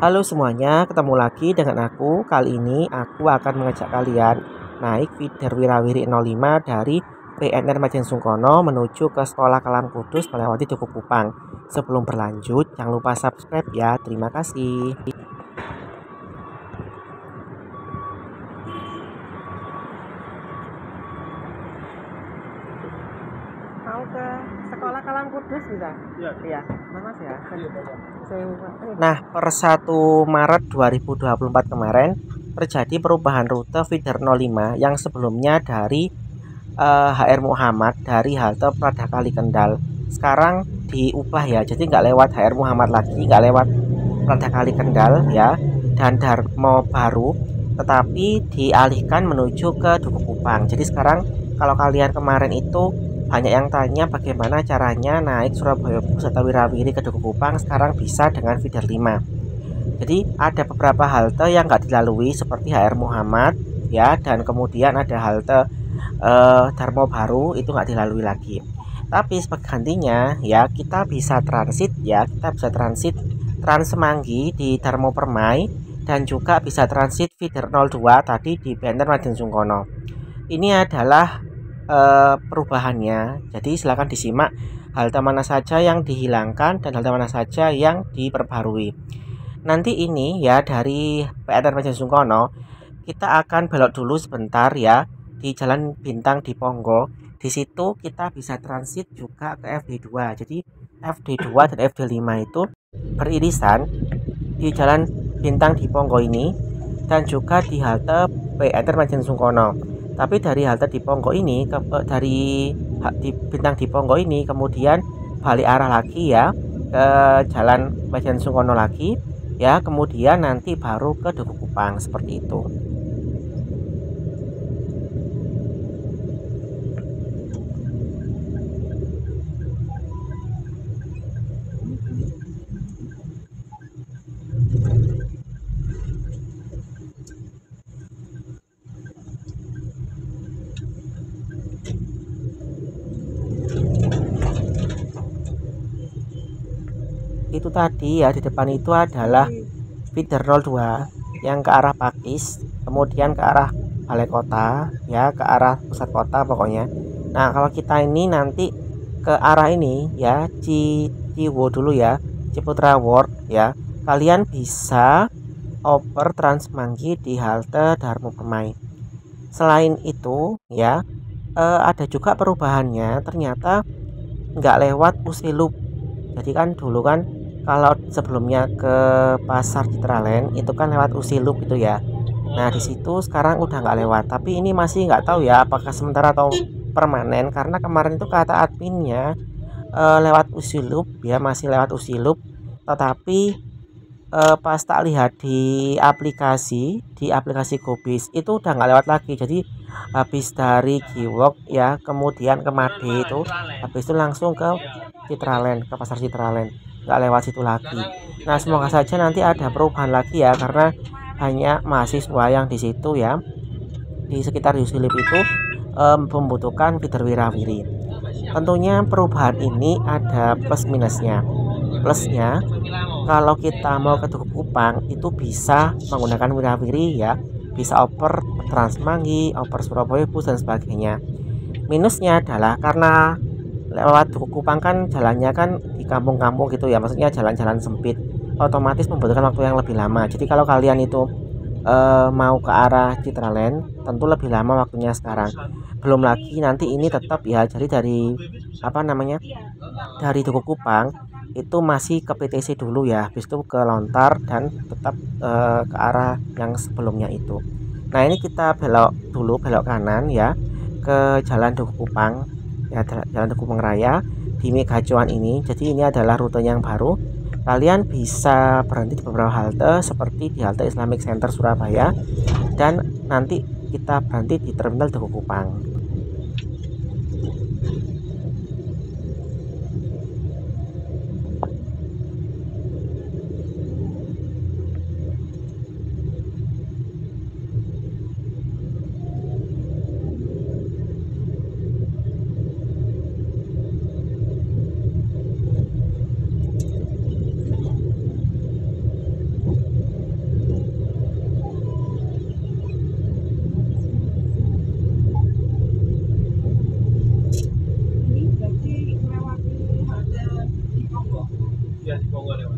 Halo semuanya, ketemu lagi dengan aku. Kali ini aku akan mengajak kalian naik feeder Wirawiri 05 dari PNR Majen Sungkono menuju ke Sekolah Kalam Kudus melewati Dukuh Kupang. Sebelum berlanjut, jangan lupa subscribe ya. Terima kasih. Mau ke Sekolah Kalam Kudus bisa? Iya. Mas ya. Nah, per 1 Maret 2024 kemarin terjadi perubahan rute feeder 05 yang sebelumnya dari HR Muhammad dari halte Prada Kali Kendal. Sekarang diubah ya, jadi nggak lewat HR Muhammad lagi, nggak lewat Prada Kali Kendal ya, dan Darmo Baru, tetapi dialihkan menuju ke Dukuh Kupang. Jadi sekarang kalau kalian kemarin itu banyak yang tanya bagaimana caranya naik Surabaya Bus atau Wirawiri ke Dukuh Kupang, sekarang bisa dengan feeder 5. Jadi ada beberapa halte yang nggak dilalui seperti HR Muhammad ya, dan kemudian ada halte Darmo Baru itu nggak dilalui lagi. Tapi sebagai gantinya ya kita bisa transit Trans Semanggi di Darmo Permai, dan juga bisa transit feeder 02 tadi di PNR Majen Sungkono. Ini adalah perubahannya. Jadi silakan disimak halte mana saja yang dihilangkan dan halte mana saja yang diperbarui. Nanti ini ya dari PNR Majen Sungkono kita akan belok dulu sebentar ya di Jalan Bintang di Ponggok. Di situ kita bisa transit juga ke FD2. Jadi FD2 dan FD5 itu beririsan di Jalan Bintang di Ponggok ini dan juga di halte PNR Majen Sungkono. Tapi dari halte di Ponggok ini dari di Bintang di Ponggok ini kemudian balik arah lagi ya ke Jalan Majen Sungkono lagi ya, kemudian nanti baru ke Dukuh Kupang seperti itu. Itu tadi ya, di depan itu adalah feeder 02 yang ke arah Pakis, kemudian ke arah Balai Kota ya, ke arah pusat kota pokoknya. Nah kalau kita ini nanti ke arah ini ya, Ciwo dulu ya, Ciputra World ya, kalian bisa oper Trans Semanggi di halte Darmo Permai. Selain itu ya, ada juga perubahannya, ternyata nggak lewat Usilup. Jadi kan dulu kan kalau sebelumnya ke pasar Citraland itu kan lewat Usilup itu ya. Nah di situ sekarang udah nggak lewat, tapi ini masih nggak tahu ya apakah sementara atau permanen, karena kemarin itu kata adminnya lewat Usilup ya, masih lewat Usilup, tetapi pas tak lihat di aplikasi Gobis itu udah nggak lewat lagi. Jadi habis dari Giwok ya kemudian ke Made itu, habis itu langsung ke Citraland, ke pasar Citraland, nggak lewat situ lagi. Nah semoga saja nanti ada perubahan lagi ya, karena banyak mahasiswa yang di situ ya, di sekitar Usilip itu membutuhkan feeder Wirawiri. Tentunya perubahan ini ada plus minusnya. Plusnya kalau kita mau ke Dukuh Kupang itu bisa menggunakan Wirawiri ya, bisa oper Trans Semanggi, oper Surabaya Bus dan sebagainya. Minusnya adalah karena lewat Dukuh Kupang kan jalannya kan di kampung-kampung gitu ya, maksudnya jalan-jalan sempit, otomatis membutuhkan waktu yang lebih lama. Jadi kalau kalian itu mau ke arah Citraland tentu lebih lama waktunya sekarang. Belum lagi nanti ini tetap ya, jadi dari dari Dukuh Kupang itu masih ke PTC dulu ya, habis itu ke Lontar dan tetap ke arah yang sebelumnya itu. Nah ini kita belok kanan ya ke Jalan Dukuh Kupang ya, Jalan Dukuh Kupang Raya di Megacuan ini. Jadi ini adalah rute yang baru. Kalian bisa berhenti di beberapa halte seperti di halte Islamic Center Surabaya, dan nanti kita berhenti di terminal Dukuh Kupang. Ya, monggo lewat.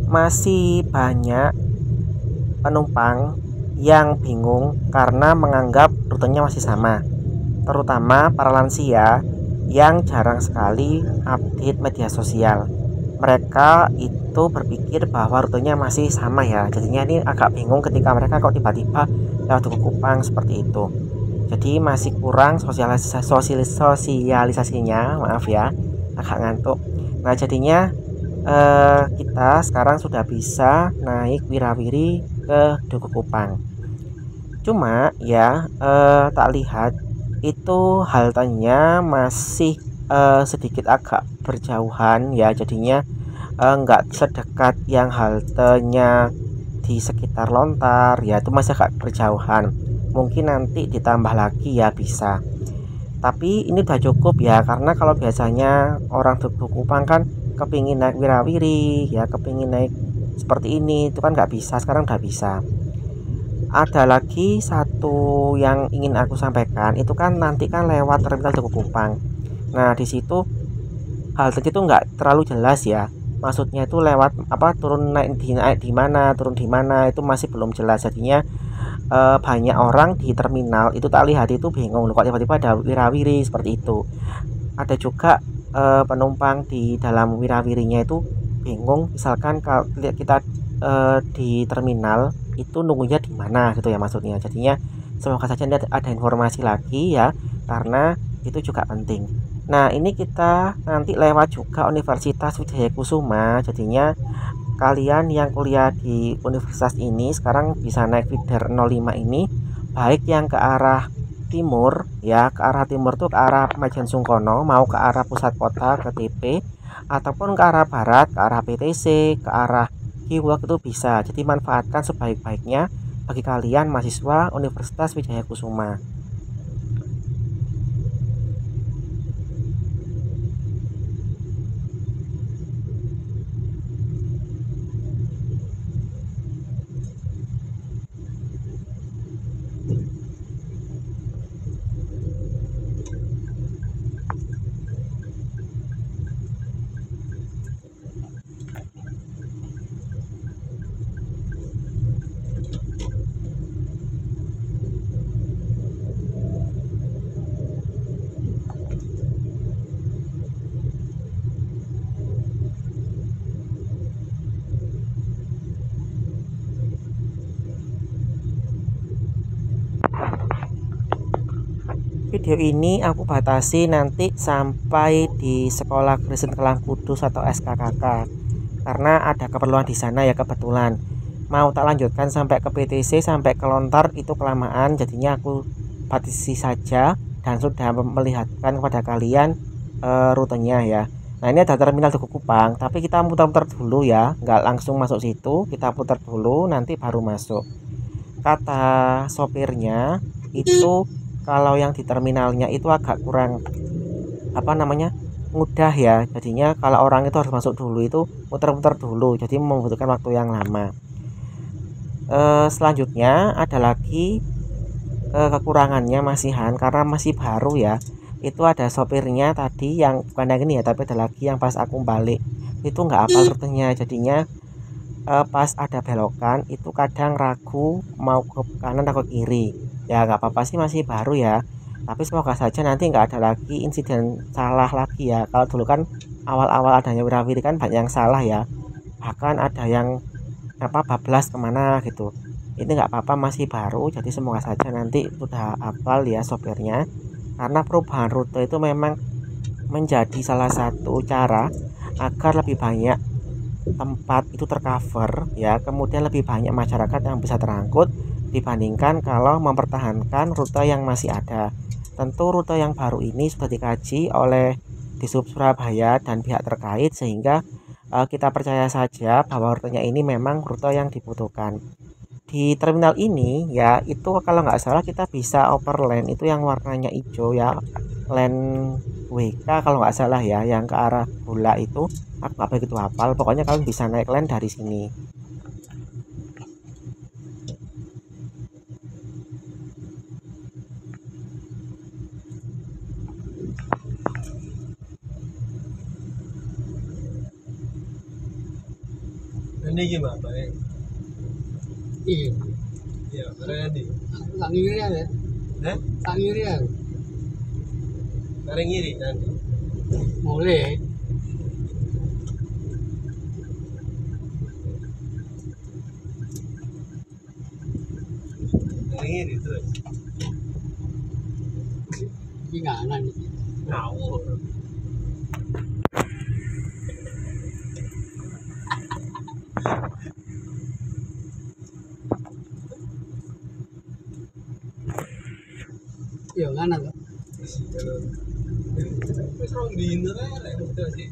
Masih banyak penumpang yang bingung karena menganggap rutenya masih sama, terutama para lansia yang jarang sekali update media sosial. Mereka itu berpikir bahwa rutenya masih sama ya, jadinya ini agak bingung ketika mereka kok tiba-tiba lewat Duku Kupang seperti itu. Jadi masih kurang sosialisasinya, maaf ya, agak ngantuk. Nah jadinya kita sekarang sudah bisa naik wirawiri ke Duku Kupang. Cuma ya tak lihat itu haltenya masih sedikit agak berjauhan ya, jadinya nggak sedekat yang haltenya di sekitar Lontar ya, itu masih agak berjauhan. Mungkin nanti ditambah lagi ya bisa. Tapi ini udah cukup ya, karena kalau biasanya orang Duku Kupang kan kepingin naik wirawiri ya, kepingin naik seperti ini itu kan nggak bisa, sekarang udah bisa. Ada lagi satu yang ingin aku sampaikan, itu kan nanti kan lewat terminal Duku Kupang. Nah di situ halte itu nggak terlalu jelas ya, maksudnya itu lewat apa, turun naik di mana, turun di mana, itu masih belum jelas. Jadinya banyak orang di terminal itu tak lihat itu bingung loh, kok tiba-tiba ada wirawiri seperti itu. Ada juga penumpang di dalam wirawirinya itu bingung, misalkan kalau kita di terminal itu nunggunya di mana gitu ya maksudnya. Jadinya semoga saja ada informasi lagi ya, karena itu juga penting. Nah ini kita nanti lewat juga Universitas Wijaya Kusuma, jadinya kalian yang kuliah di universitas ini sekarang bisa naik feeder 05 ini, baik yang ke arah timur ya, ke arah timur tuh ke arah Majen Sungkono, mau ke arah pusat kota ke TP, ataupun ke arah barat ke arah PTC, ke arah Kiwak, itu bisa. Jadi manfaatkan sebaik-baiknya bagi kalian mahasiswa Universitas Wijaya Kusuma. Video ini aku batasi nanti sampai di Sekolah Kristen Kelang Kudus atau SKKK, karena ada keperluan di sana ya kebetulan. Mau tak lanjutkan sampai ke PTC sampai ke Lontar itu kelamaan, jadinya aku batasi saja dan sudah melihatkan kepada kalian rutenya ya. Nah ini ada terminal Duku Kupang, tapi kita muter-muter dulu ya, nggak langsung masuk situ, kita putar dulu nanti baru masuk. Kata sopirnya itu kalau yang di terminalnya itu agak kurang apa namanya, mudah ya, jadinya kalau orang itu harus masuk dulu itu muter-muter dulu, jadi membutuhkan waktu yang lama. Selanjutnya ada lagi kekurangannya masihan karena masih baru ya, itu ada sopirnya tadi yang bukan yang ini ya, tapi ada lagi yang pas aku balik itu nggak hafal rutenya, jadinya pas ada belokan itu kadang ragu mau ke kanan atau ke kiri. Ya nggak apa-apa sih, masih baru ya, tapi semoga saja nanti nggak ada lagi insiden salah lagi ya. Kalau dulu kan awal-awal adanya wirawiri kan banyak yang salah ya, bahkan ada yang apa bablas kemana gitu. Ini nggak apa-apa, masih baru, jadi semoga saja nanti udah hafal ya sopirnya, karena perubahan rute itu memang menjadi salah satu cara agar lebih banyak tempat itu tercover ya, kemudian lebih banyak masyarakat yang bisa terangkut dibandingkan kalau mempertahankan rute yang masih ada. Tentu rute yang baru ini sudah dikaji oleh Disub Surabaya dan pihak terkait, sehingga kita percaya saja bahwa rutenya ini memang rute yang dibutuhkan. Di terminal ini ya, itu kalau nggak salah kita bisa overland itu yang warnanya hijau ya, land WK kalau nggak salah ya, yang ke arah bola itu. Aku nggak begitu hafal, pokoknya kalian bisa naik land dari sini. Ini gimana, Pak? Iya. Iya, bareng di. Tak ngiri ya. Hah? Tak ngiri ya. Bareng ngiri nanti. Mulai. Bareng ngiri terus. Ginganan. Ngawur. Iya, nganan kok. Terus orang dino lah, itu sih.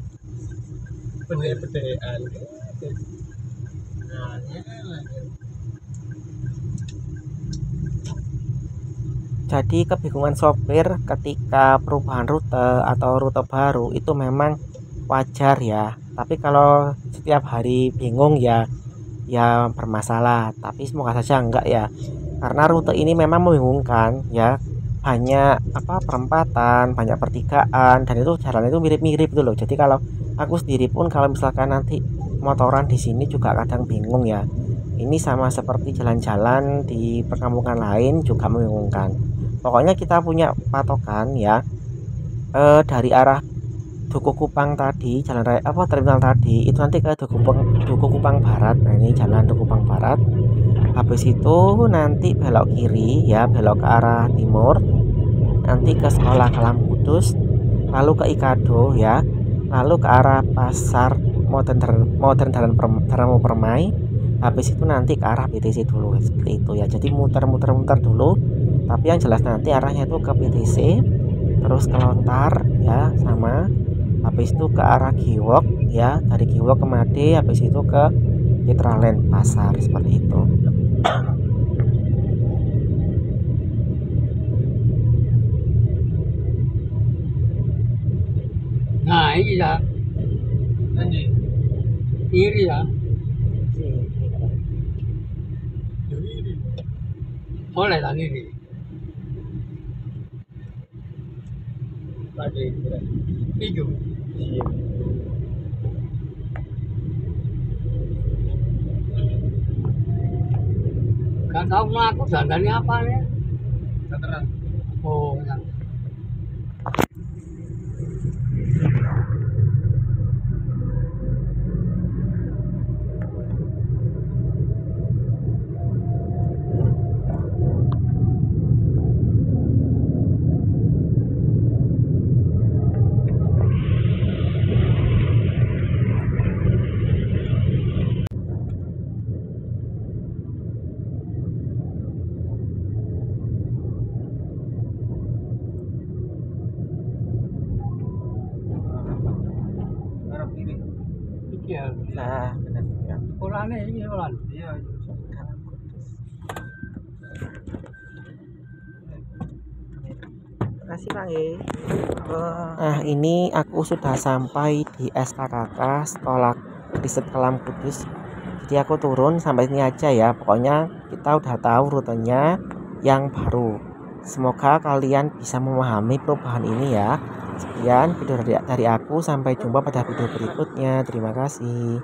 Pede-pedean. Nah, Jadi kebingungan sopir ketika perubahan rute atau rute baru itu memang wajar ya. Tapi kalau setiap hari bingung ya bermasalah. Tapi semoga saja enggak ya. Karena rute ini memang membingungkan ya. Banyak perempatan, banyak pertigaan dan itu jalan itu mirip-mirip gitu loh. Jadi kalau aku sendiri pun kalau misalkan nanti motoran di sini juga kadang bingung ya. Ini sama seperti jalan-jalan di perkampungan lain juga membingungkan. Pokoknya kita punya patokan ya, dari arah Duku Kupang tadi, jalan raya terminal tadi itu nanti ke Duku Kupang Barat. Nah, ini jalan Duku Kupang Barat. Habis itu nanti belok kiri ya, belok ke arah timur. Nanti ke Sekolah Kalam Kudus, lalu ke Ikado ya, lalu ke arah Pasar Modern Darmo Permai. Habis itu nanti ke arah PTC dulu seperti itu ya. Jadi muter-muter dulu. Tapi yang jelas nanti arahnya itu ke PTC, terus ke Lontar ya sama. Habis itu ke arah Giwok ya, dari Giwok ke Made, habis itu ke Citraland Pasar seperti itu. Nah, ini ya. Anjing. Kiri ya. Boleh tak ngiri. Pade berat. Itu. Iya. Gak tahu aku jalannya apa nih. Veteran. Oh, ya. Arah kiri. Iki ya. Nah, benar ya. Orangnya ini orang. Iya. Makasih Pak E. Nah, ini aku sudah sampai di SKKK Sekolah Kristen Kalam Kudus. Jadi aku turun sampai sini aja ya. Pokoknya kita udah tahu rutenya yang baru. Semoga kalian bisa memahami perubahan ini ya. Sekian video dari aku, sampai jumpa pada video berikutnya. Terima kasih.